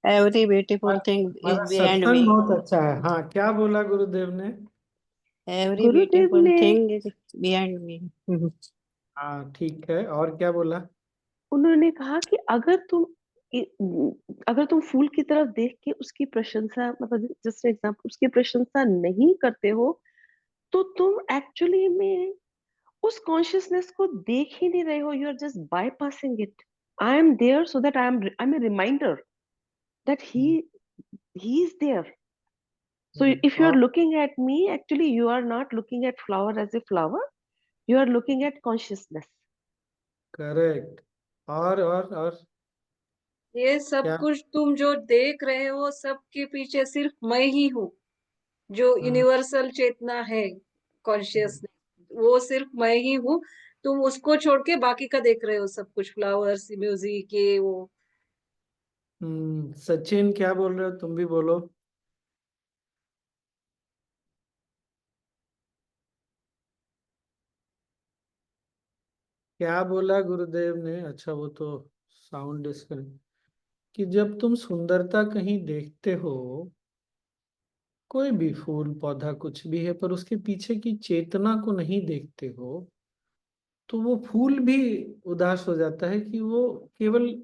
Every beautiful thing is हमारा behind सत्संग me. बहुत अच्छा है। हाँ, क्या बोला गुरुदेव ने? Every गुरुदेव beautiful ने thing is behind me. हाँ ठीक है, और क्या बोला? उन्होंने कहा कि अगर तुम फूल की तरफ देख के उसकी प्रशंसा, मतलब जस्ट एग्जाम्पल, उसकी प्रशंसा नहीं करते हो, तो तुम एक्चुअली में उस कॉन्शियसनेस को देख ही नहीं रहे हो. You are just bypassing it. I am there so that I am a reminder that he is there. So if you are और looking at me, actually you are not looking at flower as a flower. You are looking at consciousness. Correct. और ये सब क्या? कुछ तुम जो देख रहे हो सबके पीछे सिर्फ मैं ही हूँ, जो हम्म, यूनिवर्सल चेतना है, कॉन्शियसनेस, वो सिर्फ मैं ही हूँ। तुम उसको छोड़ के बाकी का देख रहे हो, सब कुछ, फ्लावर्स, म्यूजिक, ये वो। सचिन क्या बोल रहे हो? तुम भी बोलो। क्या बोला गुरुदेव ने? अच्छा, वो तो साउंड डिस्कनेक्ट। कि जब तुम सुंदरता कहीं देखते हो, कोई भी फूल पौधा कुछ भी है, पर उसके पीछे की चेतना को नहीं देखते हो, तो वो फूल भी उदास हो जाता है कि वो केवल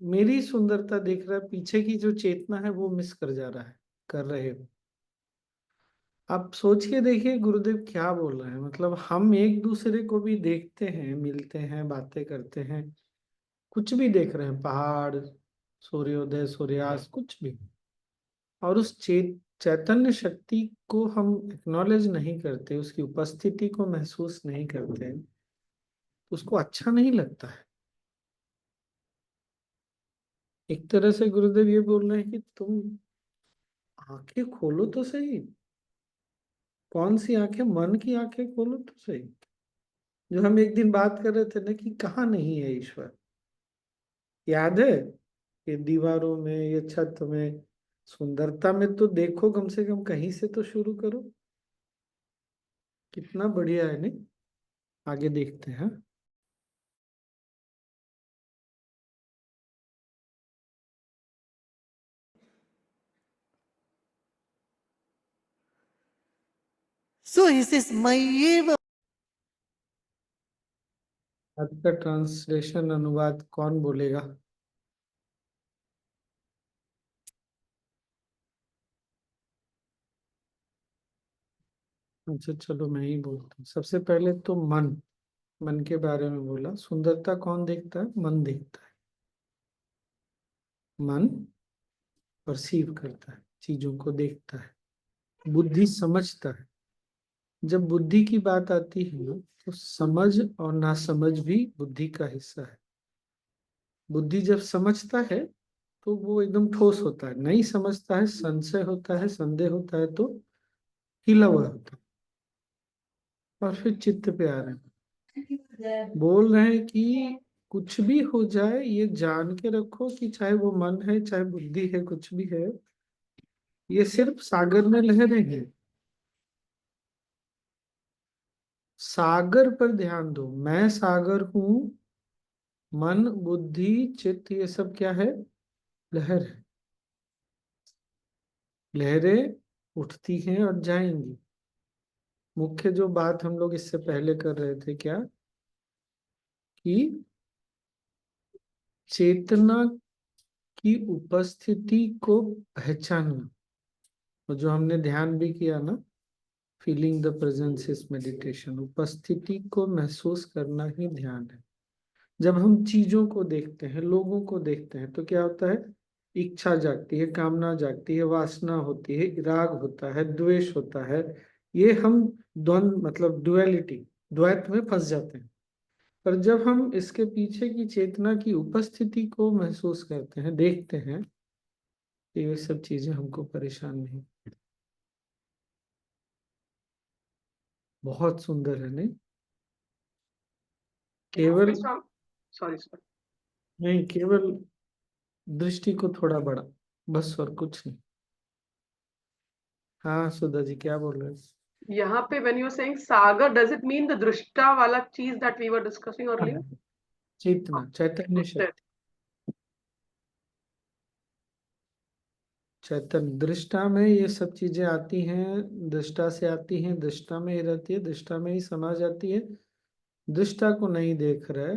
मेरी सुंदरता देख रहा है, पीछे की जो चेतना है वो मिस कर जा रहा है, कर रहे हो। आप सोच के देखिए गुरुदेव क्या बोल रहे हैं। मतलब हम एक दूसरे को भी देखते हैं, मिलते हैं, बातें करते हैं, कुछ भी देख रहे हैं, पहाड़, सूर्योदय, सूर्यास्त, कुछ भी, और उस चैतन्य शक्ति को हम एक्नॉलेज नहीं करते, उसकी उपस्थिति को महसूस नहीं करते, उसको अच्छा नहीं लगता है। एक तरह से गुरुदेव ये बोल रहे हैं कि तुम आंखें खोलो तो सही। कौन सी आंखें? मन की आंखें खोलो तो सही। जो हम एक दिन बात कर रहे थे ना, कि कहाँ नहीं है ईश्वर, याद है? ये दीवारों में, ये छत में, सुंदरता में तो देखो, कम से कम कहीं से तो शुरू करो। कितना बढ़िया है नहीं? आगे देखते हैं। So he says, Mayeva. आज का ट्रांसलेशन, अनुवाद कौन बोलेगा? अच्छा चलो, मैं ही बोलता हूँ। सबसे पहले तो मन, मन के बारे में बोला। सुंदरता कौन देखता है? मन देखता है। मन परसीव करता है, चीजों को देखता है। बुद्धि समझता है। जब बुद्धि की बात आती है ना, तो समझ और नासमझ भी बुद्धि का हिस्सा है। बुद्धि जब समझता है तो वो एकदम ठोस होता है, नहीं समझता है संशय होता है, संदेह होता है तो हिला हुआ होता है। और फिर चित्त पे आ रहे हैं, बोल रहे हैं कि कुछ भी हो जाए, ये जान के रखो कि चाहे वो मन है, चाहे बुद्धि है, कुछ भी है, ये सिर्फ सागर में लहरें हैं। सागर पर ध्यान दो। मैं सागर हूं। मन, बुद्धि, चित्त, ये सब क्या है? लहर है। लहरें उठती हैं और जाएंगी। मुख्य जो बात हम लोग इससे पहले कर रहे थे, क्या? कि चेतना की उपस्थिति को पहचानना। और जो हमने ध्यान भी किया ना, feeling the presence is meditation. उपस्थिति को महसूस करना ही ध्यान है। जब हम चीजों को देखते हैं, लोगों को देखते हैं, तो क्या होता है? इच्छा जागती है, कामना जागती है, वासना होती है, राग होता है, द्वेष होता है। ये हम द्वंद, मतलब डुअलिटी, द्वैत में फंस जाते हैं। पर जब हम इसके पीछे की चेतना की उपस्थिति को महसूस करते हैं, देखते हैं, तो ये सब चीजें हमको परेशान नहीं। बहुत सुंदर है नहीं? केवल सॉरी नहीं, केवल दृष्टि को थोड़ा बड़ा, बस, और कुछ नहीं। हाँ सुधा जी, क्या बोल रहे हैं? यहाँ पे when you saying sagar, does it mean the दृष्टा वाला चीज that we were discussing earlier? चेतना, चैतन्य शक्ति। चैतन्य दृष्टा में ये सब चीजें आती हैं, दृष्टा से आती हैं, दृष्टा में ही रहती है, दृष्टा में ही समा जाती है, दृष्टा को नहीं देख रहे।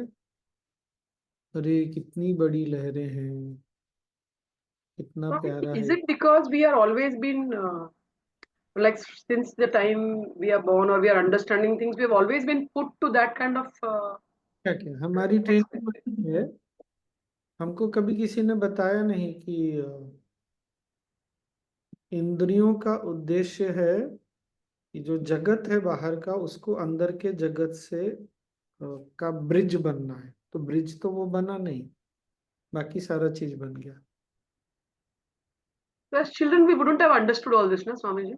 अरे कितनी बड़ी लहरें हैं, कितना प्यारा Is है। it because we are always been like since the time we are born or we are understanding things, we have always been put to that kind of क्या क्या हमारी ट्रेनिंग है, हमको कभी किसी ने बताया नहीं कि इंद्रियों का उद्देश्य है कि जो जगत है बाहर का उसको अंदर के जगत से का ब्रिज बनना है। तो ब्रिज तो वो बना नहीं, बाकी सारा चीज बन गया। so as children we wouldn't have understood all this, na Swamiji?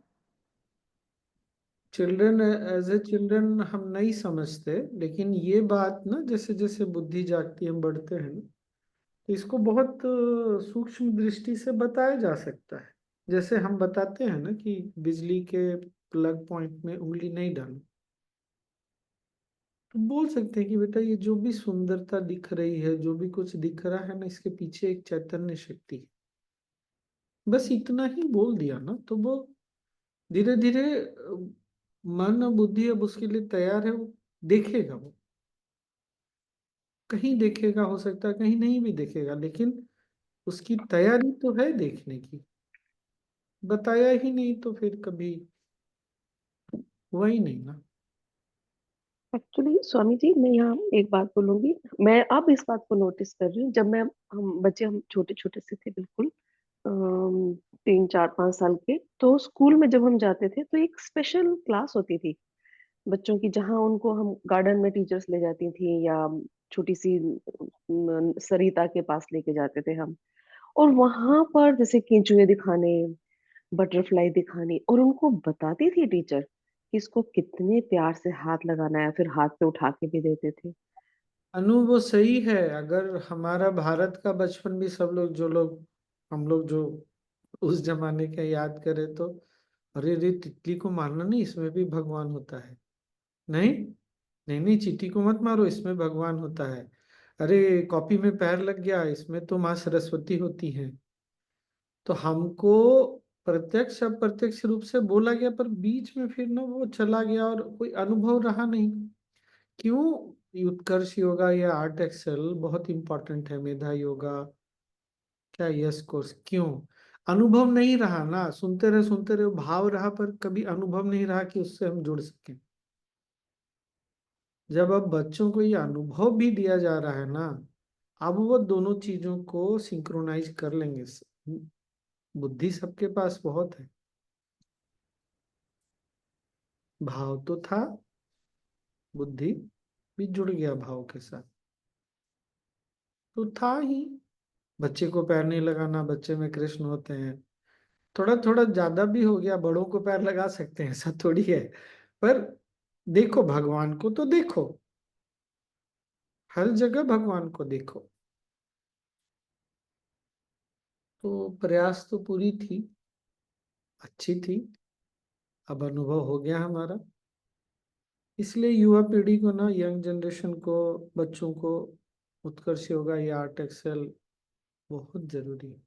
Children as a children हम नहीं समझते, लेकिन ये बात ना जैसे जैसे बुद्धि जागती है, हम बढ़ते हैं ना, तो इसको बहुत सूक्ष्म दृष्टि से बताया जा सकता है। जैसे हम बताते हैं ना कि बिजली के प्लग पॉइंट में उंगली नहीं डालो, तो बोल सकते हैं कि बेटा ये जो भी सुंदरता दिख रही है, जो भी कुछ दिख रहा है ना, इसके पीछे एक चैतन्य शक्ति है। बस इतना ही बोल दिया ना, तो वो धीरे धीरे मन और बुद्धि अब उसके लिए तैयार है, वो देखेगा, वो कहीं देखेगा, हो सकता है कहीं नहीं भी देखेगा, लेकिन उसकी तैयारी तो है देखने की। बताया ही नहीं तो फिर कभी हुआ ही नहीं ना। एक्चुअली स्वामी जी, मैं यहाँ एक बात बोलूंगी। मैं अब इस बात को नोटिस कर रही हूँ, जब हम छोटे छोटे से थे, बिल्कुल 3 4 5 साल के, तो स्कूल में जब हम जाते थे तो एक स्पेशल क्लास होती थी बच्चों की, जहाँ उनको हम गार्डन में टीचर्स ले जाती थी, या छोटी सी सरिता के पास लेके जाते थे हम। और वहां पर जैसे केंचुए दिखाने, बटरफ्लाई दिखानी, और उनको बताती थी टीचर कि इसको कितने प्यार से हाथ लगाना है, फिर हाथ पे उठा के भी देते थे। अनु वो सही है। अगर हमारा भारत का बचपन भी सब लोग, जो लोग हम लोग जो उस जमाने का याद करें, तो अरे रे तितली को मारना नहीं, इसमें भी भगवान होता है। नहीं नहीं नहीं, चींटी को मत मारो, इसमें भगवान होता है। अरे कॉपी में पैर लग गया, इसमें तो माँ सरस्वती होती है। तो हमको प्रत्यक्ष अप्रत्यक्ष रूप से बोला गया, पर बीच में फिर ना वो चला गया और कोई अनुभव रहा नहीं। क्यों? उत्कर्ष योगा या आर्ट एक्सेल बहुत इंपॉर्टेंट है, मेधा योगा क्या यस कोर्स, क्यों? अनुभव नहीं रहा ना, सुनते रहे भाव रहा, पर कभी अनुभव नहीं रहा कि उससे हम जुड़ सके। जब अब बच्चों को ये अनुभव भी दिया जा रहा है ना, अब वो दोनों चीजों को सिंक्रोनाइज कर लेंगे। बुद्धि सबके पास बहुत है, भाव तो था, बुद्धि भी जुड़ गया भाव के साथ, तो था ही। बच्चे को पैर नहीं लगाना, बच्चे में कृष्ण होते हैं। थोड़ा थोड़ा ज्यादा भी हो गया, बड़ों को पैर लगा सकते हैं, ऐसा थोड़ी है। पर देखो भगवान को तो देखो, हर जगह भगवान को देखो। तो प्रयास तो पूरी थी, अच्छी थी, अब अनुभव हो गया हमारा। इसलिए युवा पीढ़ी को ना, यंग जनरेशन को, बच्चों को उत्कर्ष योगा या आर्ट एक्सेल बहुत जरूरी है।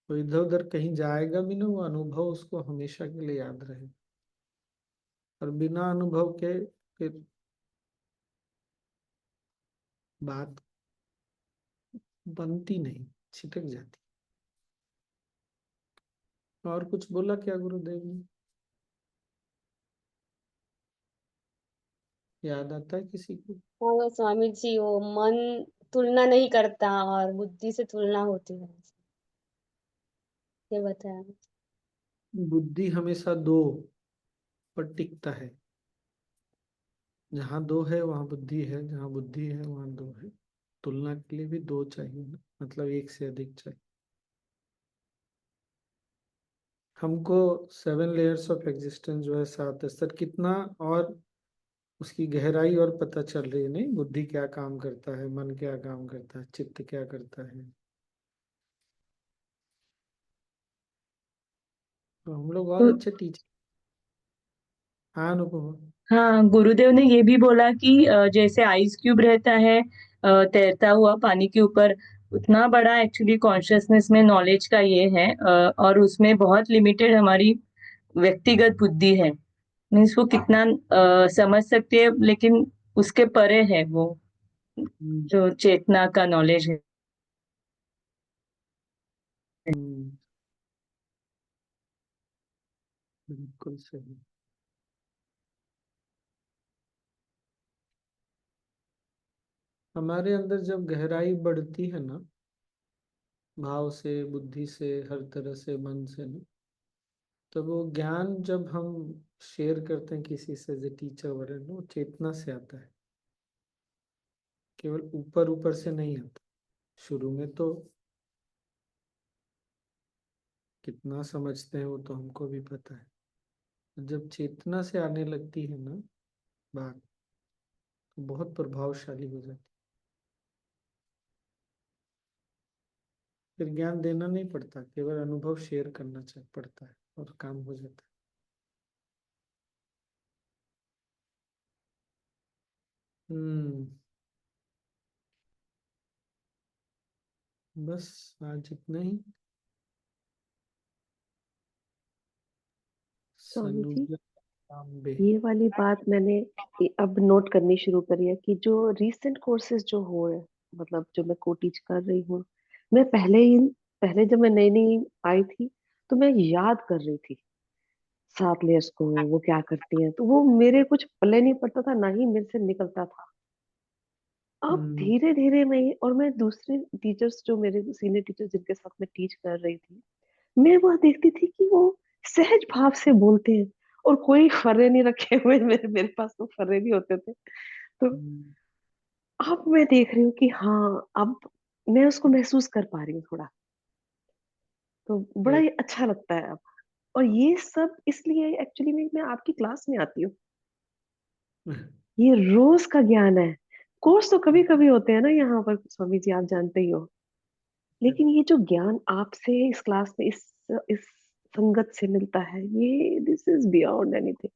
तो इधर उधर कहीं जाएगा भी ना, वो अनुभव उसको हमेशा के लिए याद रहे। और बिना अनुभव के फिर बात बनती नहीं, छिटक जाती। और कुछ बोला क्या गुरुदेव ने? याद आता है किसी को? हाँ स्वामी जी, वो मन तुलना नहीं करता और बुद्धि से तुलना होती है, ये बताया। बुद्धि हमेशा दो पर टिकता है। जहाँ दो है वहां बुद्धि है, जहाँ बुद्धि है वहां दो है। तुलना के लिए भी दो चाहिए ना, मतलब एक से अधिक चाहिए। हमको 7 लेयर्स ऑफ एग्जिस्टेंस जो है, 7 स्तर, कितना और उसकी गहराई और पता चल रही है। नहीं, बुद्धि क्या काम करता है, मन क्या काम करता है, चित्त क्या करता है। तो हम लोग और तो अच्छे टीचर। हाँ अनुपमा। हाँ, गुरुदेव ने ये भी बोला कि जैसे आइस क्यूब रहता है तैरता हुआ पानी के ऊपर, उतना बड़ा एक्चुअली कॉन्शियसनेस में नॉलेज का ये है, और उसमें बहुत लिमिटेड हमारी व्यक्तिगत बुद्धि है। मीन्स वो कितना समझ सकती है, लेकिन उसके परे है वो हम्म, जो चेतना का नॉलेज है। हम्म, बिल्कुल सही। हमारे अंदर जब गहराई बढ़ती है ना, भाव से, बुद्धि से, हर तरह से, मन से ना, तो वो ज्ञान जब हम शेयर करते हैं किसी से, जो टीचर वगैरह, वो चेतना से आता है, केवल ऊपर ऊपर से नहीं आता। शुरू में तो कितना समझते हैं वो तो हमको भी पता है। जब चेतना से आने लगती है ना बात, तो बहुत प्रभावशाली हो जाती है। फिर ज्ञान देना नहीं पड़ता, केवल अनुभव शेयर करना चाहिए पड़ता है और काम हो जाता है। बस आज इतना ही। स्वामी जी, सनुजा तांबे। ये वाली बात मैंने अब नोट करनी शुरू करी है कि जो रीसेंट कोर्सेज जो हो रहे, मतलब जो मैं को टीच कर रही हूँ, मैं पहले जब मैं नई नई आई थी तो मैं याद कर रही थी 7 लेयर्स को, वो क्या करती हैं, तो वो मेरे कुछ पल्ले नहीं पड़ता था, ना ही मेरे से निकलता था। अब हम्म, धीरे धीरे मैं दूसरे टीचर्स, जो मेरे सीनियर टीचर जिनके साथ मैं टीच कर रही थी, मैं वह देखती थी कि वो सहज भाव से बोलते हैं, और कोई फर्रे नहीं रखे हुए। मेरे पास तो फर्रे भी होते थे। तो हम्म, अब मैं देख रही हूँ कि हाँ, अब मैं उसको महसूस कर पा रही हूँ थोड़ा, तो बड़ा एक- ही अच्छा लगता है अब। और ये सब इसलिए एक्चुअली मैं आपकी क्लास में आती हूँ, ये रोज का ज्ञान है। कोर्स तो कभी कभी होते हैं ना यहाँ पर स्वामी जी, आप जानते ही हो, लेकिन ये जो ज्ञान आपसे इस क्लास में इस संगत से मिलता है, ये दिस इज बियॉन्ड एनीथिंग।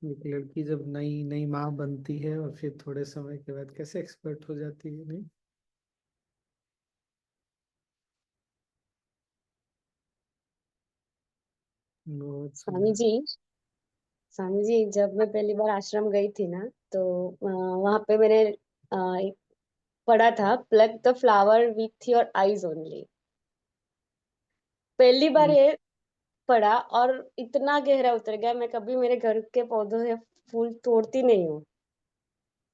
एक लड़की जब नई नई माँ बनती है और फिर थोड़े समय के बाद कैसे एक्सपर्ट हो जाती है, नहीं? बहुत स्वामी सुंदर। जी, स्वामी जी, जब मैं पहली बार आश्रम गई थी ना, तो वहां पे मैंने एक पढ़ा था, plug the flower with your eyes only. पहली बार हम्म, ये पढ़ा और इतना गहरा उतर गया। मैं कभी मेरे घर के पौधों से फूल तोड़ती नहीं हूँ,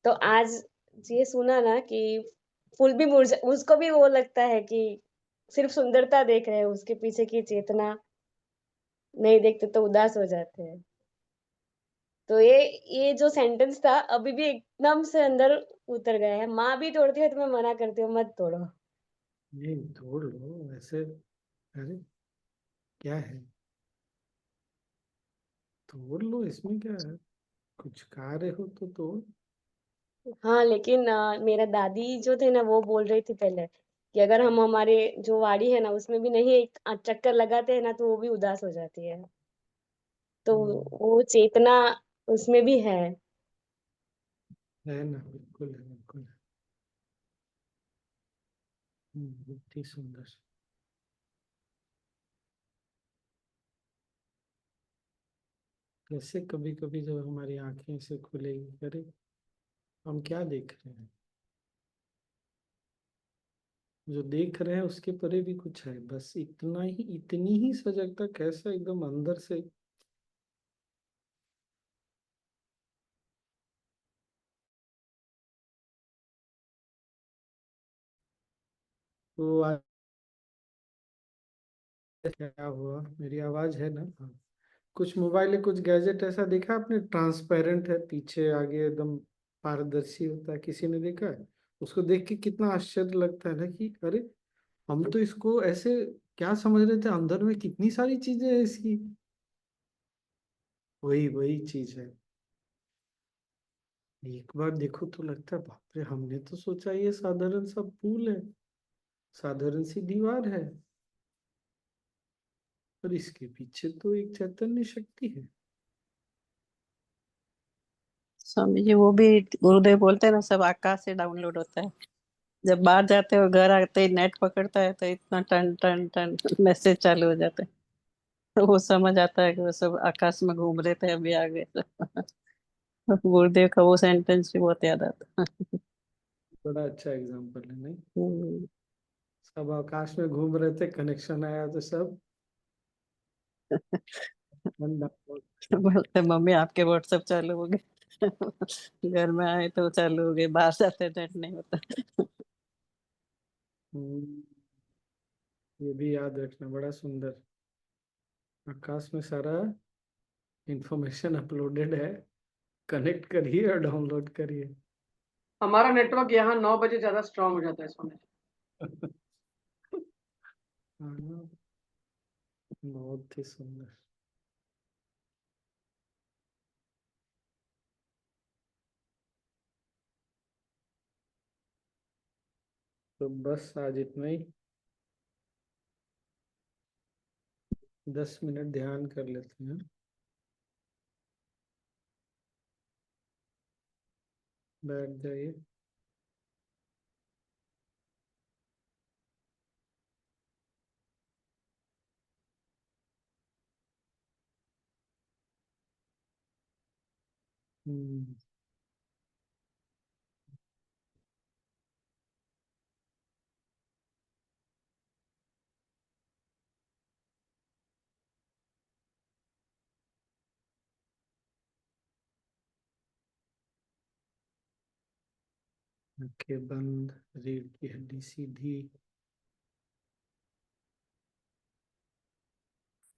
तो आज ये सुना ना कि फूल भी मुरझा, उसको भी वो लगता है कि सिर्फ सुंदरता देख रहे हैं, उसके पीछे की चेतना नहीं देखते तो उदास हो जाते हैं। तो ये जो सेंटेंस था अभी भी एकदम से अंदर उतर गया है। माँ भी तोड़ती है तो मैं मना करती हूँ, मत तोड़ो। नहीं तोड़ लो ऐसे। अरे क्या है, तोड़ लो, इसमें क्या है? कुछ कार्य हो तो तोड़। हाँ, लेकिन मेरा दादी जो थे ना, वो बोल रही थी पहले कि अगर हम हमारे जो वाड़ी है ना उसमें भी नहीं एक चक्कर लगाते हैं ना, तो वो भी उदास हो जाती है। तो हम्म, वो चेतना उसमें भी है। है ना, बिल्कुल है, बिल्कुल है। बहुत ही सुंदर। कैसे कभी कभी जब हमारी आंखें से खुलेगी, अरे हम क्या देख रहे हैं, जो देख रहे हैं उसके परे भी कुछ है, बस इतना ही, इतनी ही सजगता कैसा एकदम अंदर से। तो आज क्या हुआ, मेरी आवाज है ना? हाँ। कुछ मोबाइल या कुछ गैजेट ऐसा देखा आपने, ट्रांसपेरेंट है, पीछे आगे एकदम पारदर्शी होता है, किसी ने देखा है? उसको देख के कितना आश्चर्य लगता है ना कि अरे हम तो इसको ऐसे क्या समझ रहे थे, अंदर में कितनी सारी चीजें हैं इसकी। वही वही चीज है। एक बार देखो तो लगता है बाप रे, हमने तो सोचा ये साधारण सा पुल है, साधारण सी दीवार है, पर इसके पीछे तो एक चैतन्य शक्ति है। स्वामी जी वो भी गुरुदेव बोलते हैं ना, सब आकाश से डाउनलोड होता है। जब बाहर जाते हो घर आते ही नेट पकड़ता है तो इतना टन टन टन मैसेज चालू हो जाते हैं। तो वो समझ आता है कि वो सब आकाश में घूम रहे थे, अभी आ गए। गुरुदेव का वो सेंटेंस भी बहुत याद आता है। बड़ा अच्छा एग्जाम्पल है नहीं। हम्म। सब आकाश में घूम रहे थे, कनेक्शन आया तो सब ठंडा हो बोलते मम्मी आपके व्हाट्सएप चालू हो गए। घर में आए तो चालू हो गए, बाहर जाते नेट नहीं होता। हम्म, ये भी याद रखना, बड़ा सुंदर। आकाश में सारा इंफॉर्मेशन अपलोडेड है, कनेक्ट करिए और डाउनलोड करिए। हमारा नेटवर्क यहाँ 9 बजे ज्यादा स्ट्रांग हो जाता है सोने। हाँ, बहुत ही सुंदर। तो बस आज इतना ही, 10 मिनट ध्यान कर लेते हैं। बैठ जाइए। हम्म, आंखें बंद, रीढ़ की हड्डी सीधी,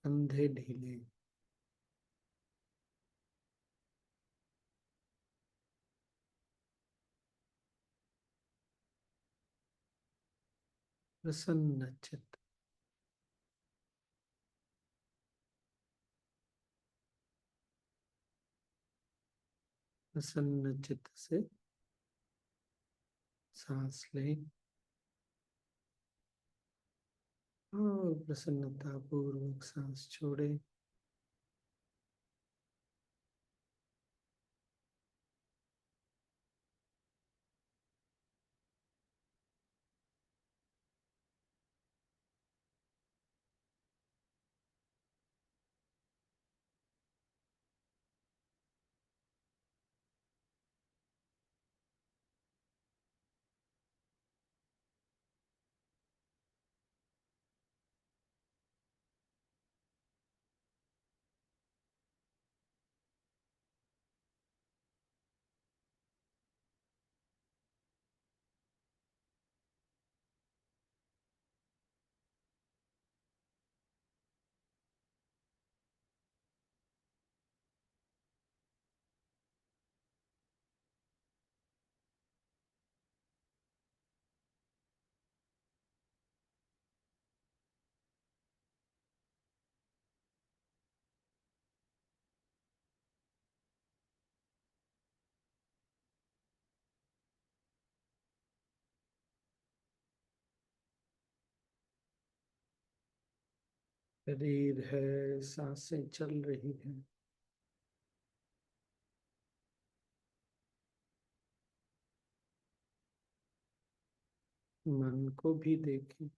कंधे ढीले। प्रसन्न चित्त। प्रसन्न चित्त से सांस लें और प्रसन्नता पूर्वक सांस छोड़ें। शरीर है, सांसें चल रही हैं। मन को भी देखें।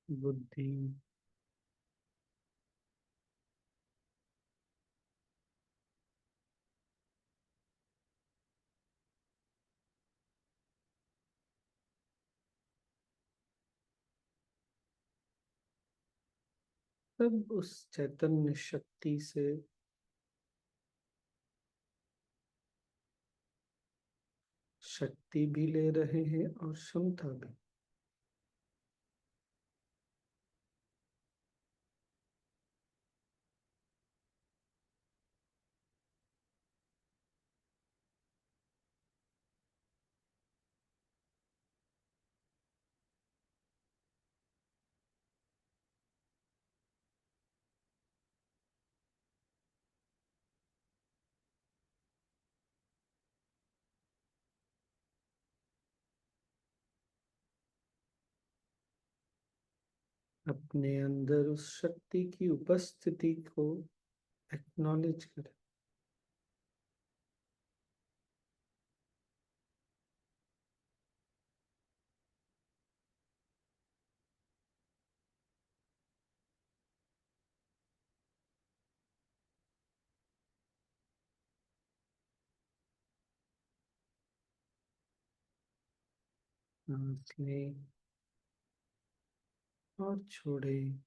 बुद्धि, सब उस चैतन्य शक्ति से शक्ति भी ले रहे हैं और क्षमता भी। अपने अंदर उस शक्ति की उपस्थिति को एक्नॉलेज करें। सांस लें और छोड़ें।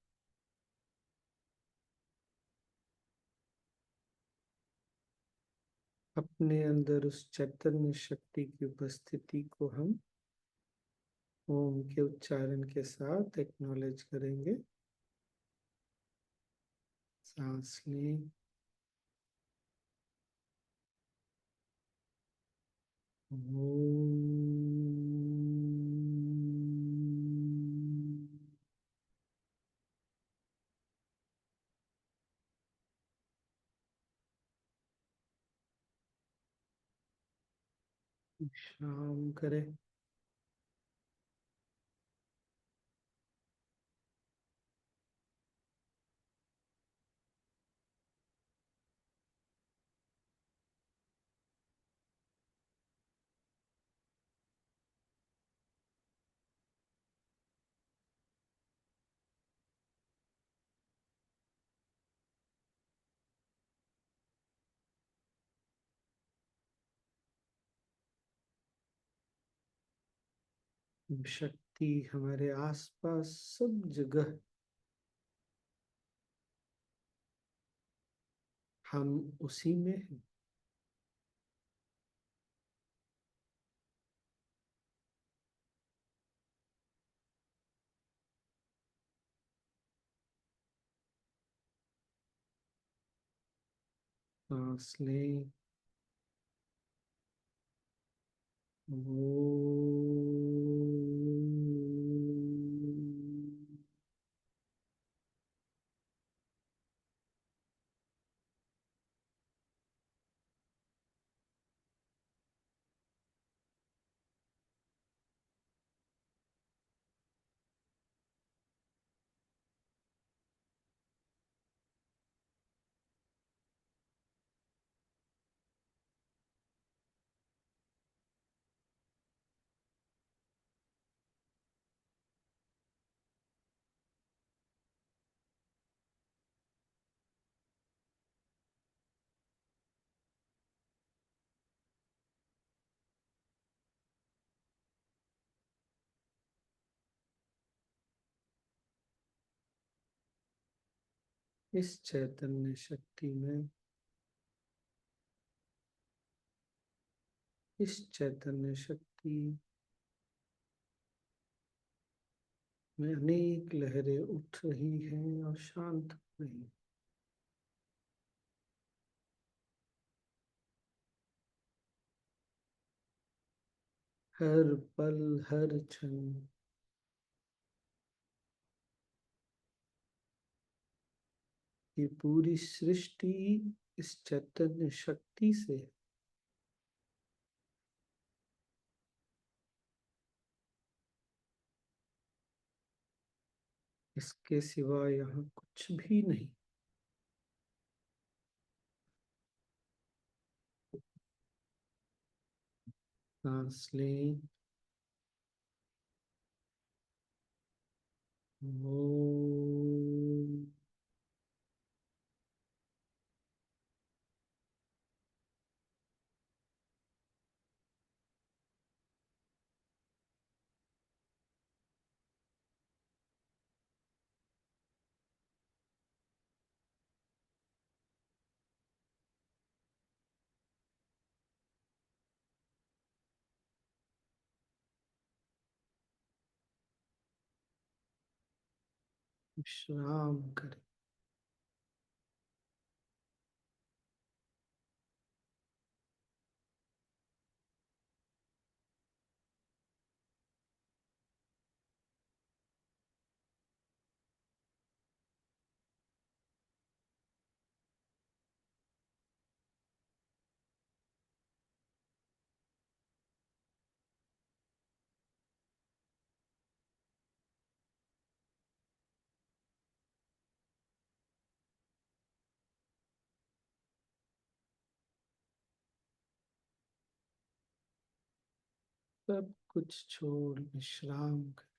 अपने अंदर उस चैतन्य शक्ति की उपस्थिति को हम ओम के उच्चारण के साथ एक्नॉलेज करेंगे। सांस लें ओम। विश्राम करें। शक्ति हमारे आसपास सब जगह, हम उसी में हैं। सांस लें ओम। इस चैतन्य शक्ति में, इस चैतन्य शक्ति में अनेक लहरें उठ रही हैं और शांत हो रही हैं। हर पल हर क्षण ये पूरी सृष्टि इस चैतन्य शक्ति से है। इसके सिवा यहाँ कुछ भी नहीं। सांस लें ओम। विश्राम करें। सब कुछ छोड़ विश्राम कर।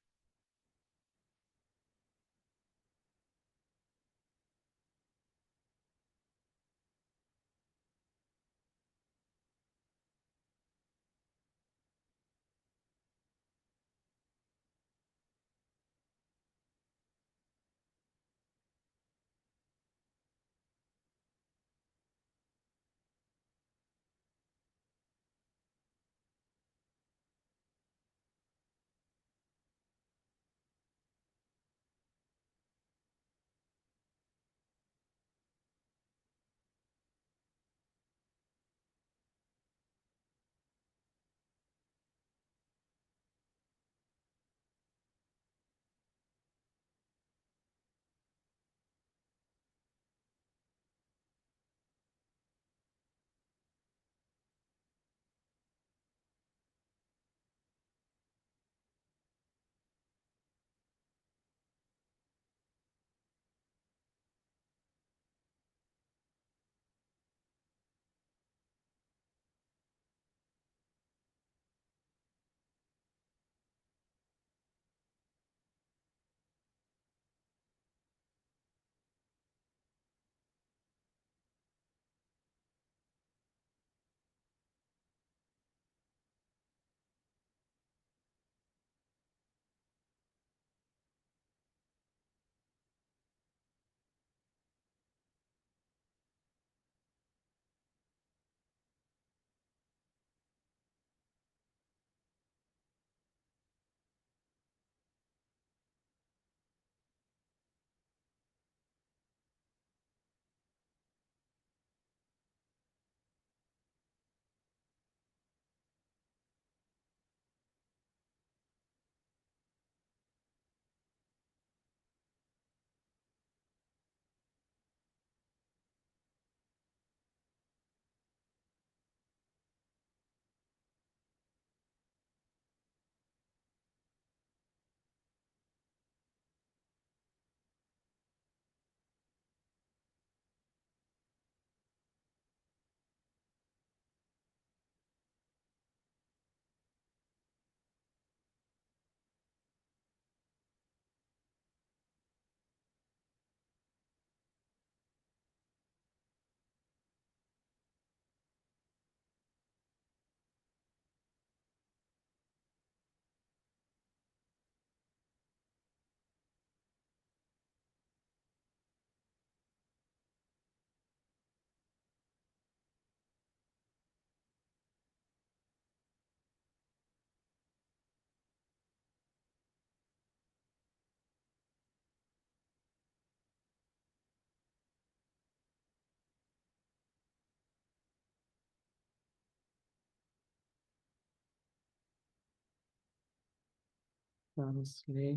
सांस ले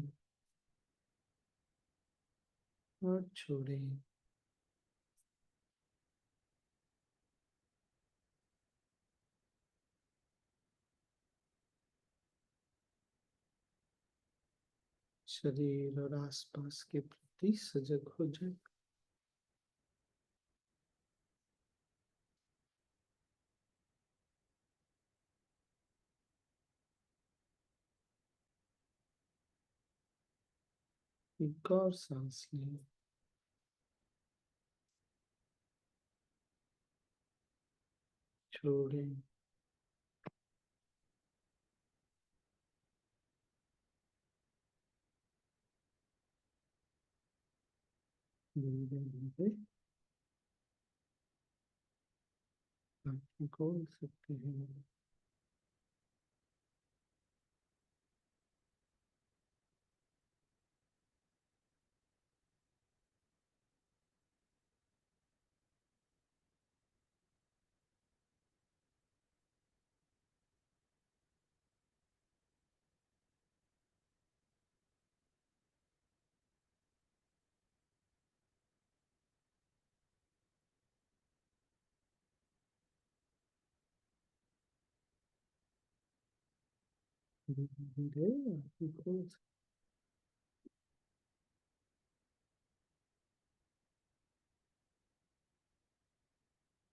और छोड़े। शरीर और आसपास के प्रति सजग हो जाए। एक और सांस लें। छोड़ें। धीरे धीरे आँखें खोल सकते हैं। धीरे धीरे आँखें खोल सकते हैं।